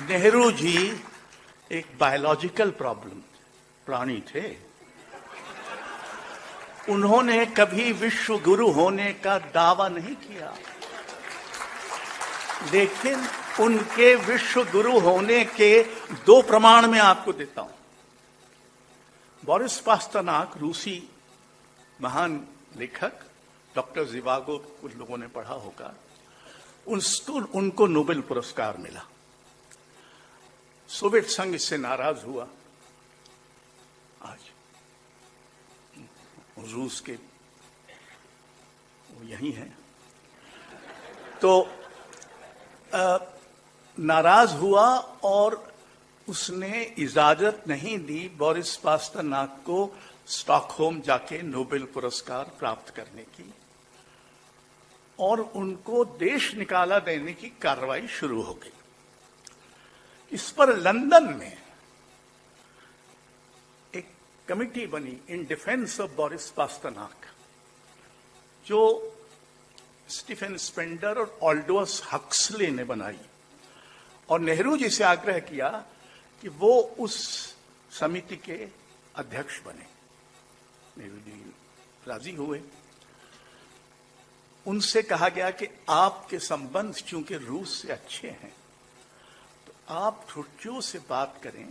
नेहरू जी एक biological problem प्राणी थे। उन्होंने कभी विश्व गुरु होने का दावा नहीं किया, लेकिन उनके विश्व गुरु होने के दो प्रमाण मैं आपको देता हूं। बोरिस पास्तरनाक रूसी महान लेखक, डॉक्टर ज़िवागो कुछ लोगों ने पढ़ा होगा, उनको नोबेल पुरस्कार मिला। सोवियत संघ इससे नाराज हुआ। आज रूस के वो यही है, तो नाराज हुआ और उसने इजाजत नहीं दी बोरिस पास्तरनाक को स्टॉकहोम जाके नोबेल पुरस्कार प्राप्त करने की, और उनको देश निकाला देने की कार्रवाई शुरू हो गई। इस पर लंदन में एक कमिटी बनी इन डिफेंस ऑफ बोरिस पास्तरनाक, जो स्टीफन स्पेंडर और ऑल्डोस हक्सले ने बनाई, और नेहरू जी से आग्रह किया कि वो उस समिति के अध्यक्ष बने। नेहरू जी राजी हुए। उनसे कहा गया कि आपके संबंध चूंकि रूस से अच्छे हैं, तो आप ठुर्चियों से बात करें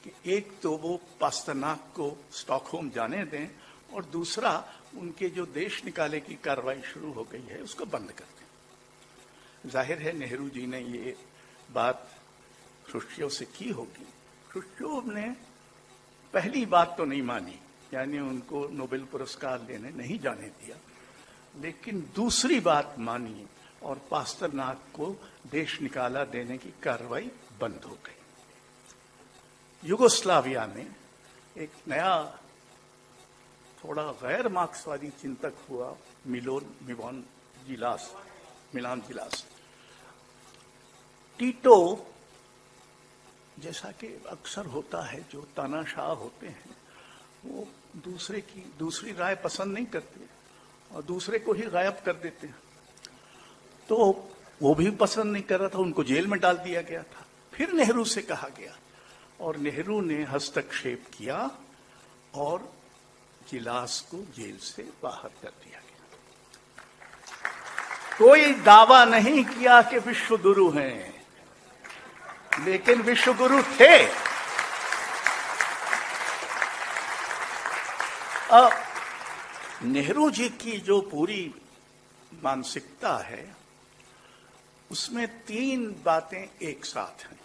कि एक तो वो पास्तरनाक को स्टॉकहोम जाने दें, और दूसरा उनके जो देश निकाले की कार्रवाई शुरू हो गई है उसको बंद कर दें। जाहिर है नेहरू जी ने ये बात ख्रुश्चेव से की होगी। ख्रुश्चेव ने पहली बात तो नहीं मानी, यानी उनको नोबेल पुरस्कार लेने नहीं जाने दिया, लेकिन दूसरी बात मानी और पास्तरनाक को देश निकाला देने की कार्रवाई बंद हो गई। युगोस्लाविया में एक नया थोड़ा गैर मार्क्सवादी चिंतक हुआ, मिलान जिलास। टीटो, जैसा कि अक्सर होता है, जो तानाशाह होते हैं वो दूसरी राय पसंद नहीं करते और दूसरे को ही गायब कर देते हैं। तो वो भी पसंद नहीं कर रहा था, उनको जेल में डाल दिया गया था। फिर नेहरू से कहा गया और नेहरू ने हस्तक्षेप किया और जिलास को जेल से बाहर कर दिया गया। कोई दावा नहीं किया कि विश्व गुरु हैं, लेकिन विश्व गुरु थे। नेहरू जी की जो पूरी मानसिकता है उसमें तीन बातें एक साथ हैं।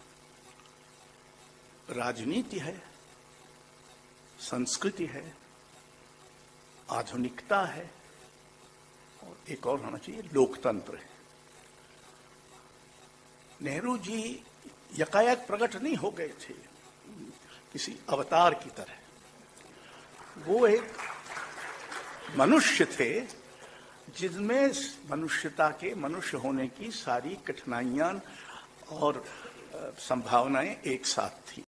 राजनीति है, संस्कृति है, आधुनिकता है, और एक और होना चाहिए लोकतंत्र है। नेहरू जी यकायक प्रकट नहीं हो गए थे किसी अवतार की तरह। वो एक मनुष्य थे जिसमें मनुष्यता के मनुष्य होने की सारी कठिनाइयां और संभावनाएं एक साथ थी।